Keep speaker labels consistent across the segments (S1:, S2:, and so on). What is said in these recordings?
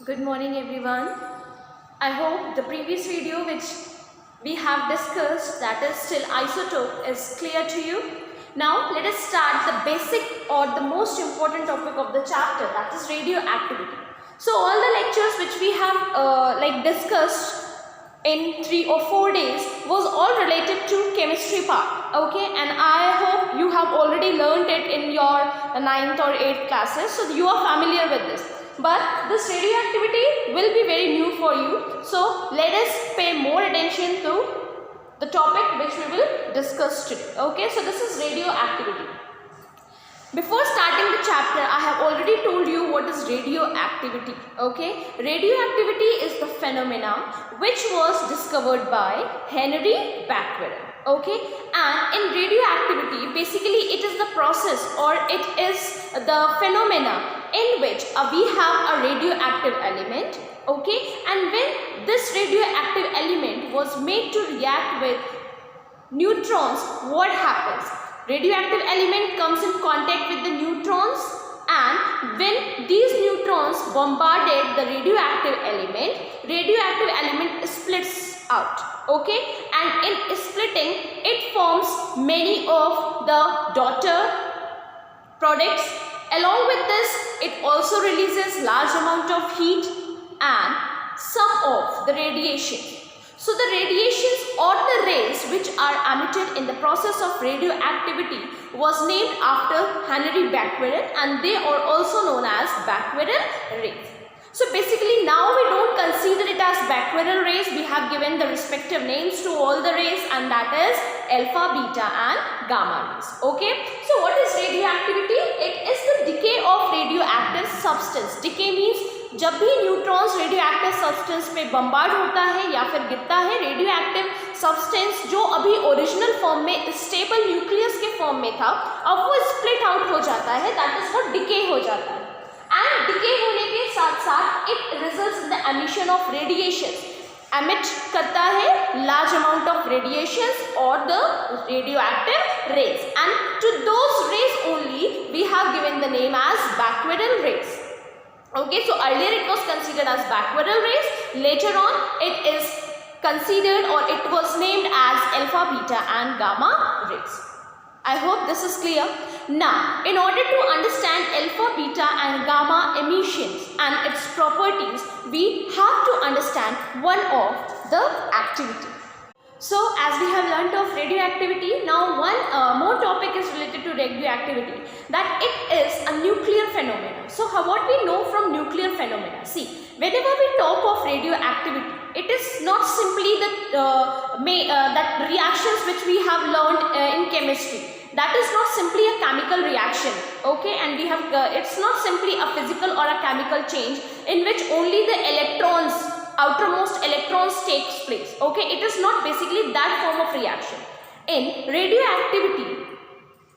S1: Good morning everyone. I hope the previous video which we have discussed, that is still isotope, is clear to you. Now let us start the basic or the most important topic of the chapter, that is radioactivity. So all the lectures which we have discussed in 3 or 4 days was all related to chemistry part, okay, and I hope you have already learned it in your 9th or 8th classes, so you are familiar with this. But this radioactivity will be very new for you, so let us pay more attention to the topic which we will discuss today. Okay, so this is radioactivity. Before starting the chapter, I have already told you what is radioactivity. Okay, radioactivity is the phenomena which was discovered by Henry Becquerel. Okay, and in radioactivity, basically it is the process or it is the phenomena in which we have a radioactive element. Okay, and when this radioactive element was made to react with neutrons, what happens? Radioactive element comes in contact with the neutrons, and when these neutrons bombarded the radioactive element splits out. Okay, and in splitting it forms many of the daughter products. Along with this, it also releases large amount of heat and some of the radiation. So the radiations or the rays which are emitted in the process of radioactivity was named after Henry Becquerel, and they are also known as Becquerel rays. So basically now we don't consider it as Becquerel rays, we have given the respective names to all the rays, and that is alpha, beta and gamma rays. Okay, so what is radioactivity? It is the decay of radioactive substance. Decay means जब भी neutrons radioactive substance पे bombard होता है या फिर गिरता है, radioactive substance जो अभी ओरिजिनल फॉर्म में स्टेबल न्यूक्लियस के फॉर्म में था, अब वो स्प्लिट आउट हो जाता है, दैट इज व्हाट डिके हो जाता है. एंड डिके होने के साथ साथ it results in the emission of radiations. Emit करता है लार्ज अमाउंट ऑफ रेडिएशंस और the radioactive rays, and to those rays only we have given the name as Becquerel rays. Okay, so earlier it was considered as Becquerel rays, later on it is considered or it was named as alpha, beta and gamma rays. I hope this is clear. Now, in order to understand alpha, beta and gamma emissions and its properties, we have to understand one of the activity. So, as we have learnt of radioactivity, now one more topic is related to radioactivity, that it is a nuclear phenomenon. So, what we know from nuclear phenomena? See, whenever we talk of radioactivity, it is not simply that reactions which we have learned in chemistry. That is not simply a chemical reaction, okay, and we have it's not simply a physical or a chemical change in which only the electrons, outermost electrons takes place. Okay, it is not basically that form of reaction. In radioactivity,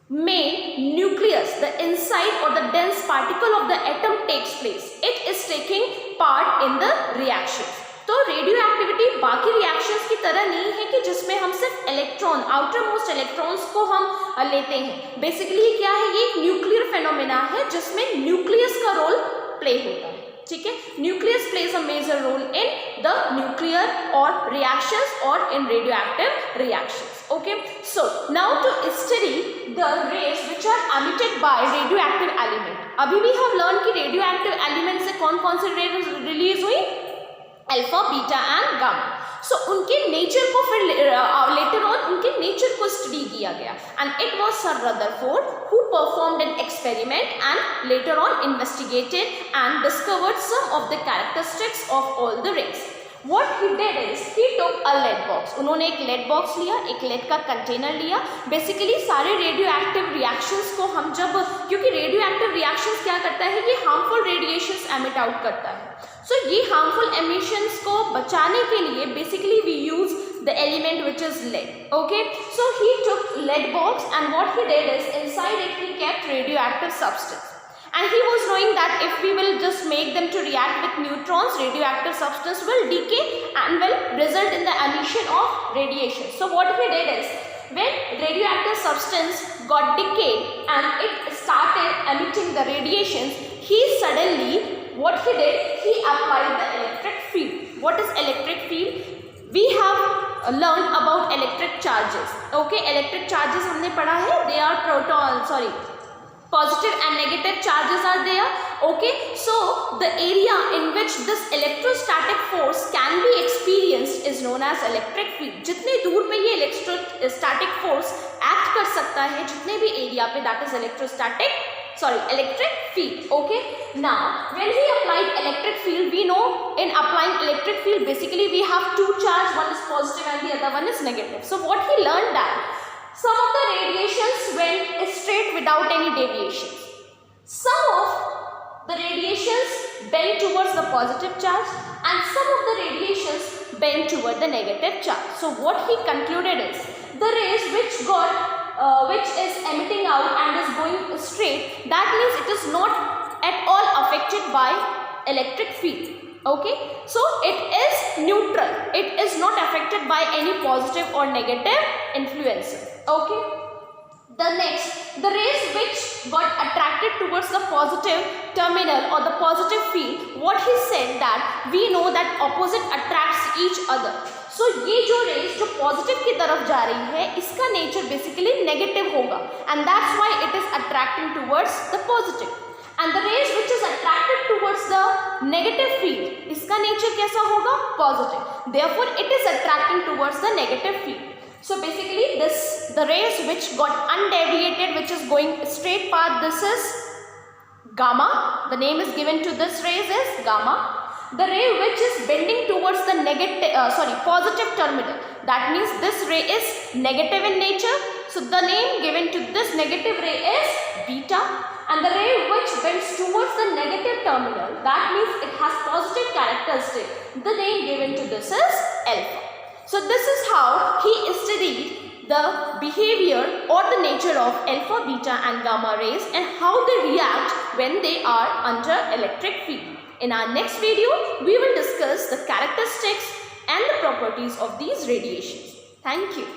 S1: main nucleus, the inside or the dense particle of the atom takes place. It is taking part in the reaction. तो radioactivity बाकी reactions की तरह नहीं है कि जिसमें हम सिर्फ इलेक्ट्रॉन, आउटर मोस्ट इलेक्ट्रॉन्स को हम लेते हैं. बेसिकली क्या है, ये एक न्यूक्लियर फेनोमेना है जिसमें न्यूक्लियस का रोल प्ले होता है. ठीक है, nucleus plays a major role in the nuclear और रिएक्शंस और in radioactive reactions. Okay, so now to study the rays which are emitted by radioactive element. अभी भी हम लर्न कि रेडियोएक्टिव एलिमेंट से कौन कौन से रेज रिलीज हुई, alpha, beta and gamma. So उनके नेचर को फिर लेटर ऑन उनके नेचर को स्टडी किया गया, and it was sir Rutherford who performed an experiment and later on investigated and discovered some of the characteristics of all the rays. What he did is he took a lead box. उन्होंने एक lead box लिया, एक lead का container लिया. Basically सारे radioactive reactions को हम जब, क्योंकि रेडियोएक्टिव रिएक्शंस क्या करता है, ये हार्मफुल रेडिएशंस एमिट आउट करता है. सो ये हार्मफुल एमिशंस को बचाने के लिए basically we use the element which is lead. Okay, so he took lead box and what he did is inside it he kept radioactive substance. And he was knowing that if we will just make them to react with neutrons, radioactive substance will decay and will result in the emission of radiation. So what he did is, when radioactive substance got decayed and it started emitting the radiations, he suddenly what he did, he applied the electric field. What is electric field? We have learned about electric charges. Okay, electric charges हमने पढ़ा है. They are positive and negative charges are there. Okay, so the area in which this electrostatic force can be experienced is known as electric field. जितने दूर पे ये electrostatic force act कर सकता है, जितने भी area पे, that is electric field. Okay, now when he applied electric field, we know in applying electric field basically we have two charge, one is positive and the other one is negative. So what he learned that some of the radiations went straight without any deviations. Some of the radiations bent towards the positive charge and some of the radiations bent toward the negative charge. So what he concluded is the rays which is emitting out and is going straight, that means it is not at all affected by electric field. Okay, so it is neutral. It is not affected by any positive or negative influences. Okay, the next, the rays which got attracted towards the positive terminal or the positive field, what he said that we know that opposite attracts each other. So ये जो rays जो positive की तरफ जा रही है, इसका nature basically negative होगा, and that's why it is attracting towards the positive. And the rays which is attracted towards the negative field, इसका nature कैसा होगा? Positive. Therefore, it is attracting towards the negative field. So basically, the rays which got undeviated, which is going straight path, this is gamma. The name is given to this rays is gamma. The ray which is bending towards the positive terminal, that means this ray is negative in nature. So the name given to this negative ray is beta. And the ray which bends towards the negative terminal, that means it has positive characteristic. The name given to this is alpha. So this is how he studied the behavior or the nature of alpha, beta and gamma rays and how they react when they are under electric field. In our next video, we will discuss the characteristics and the properties of these radiations. Thank you.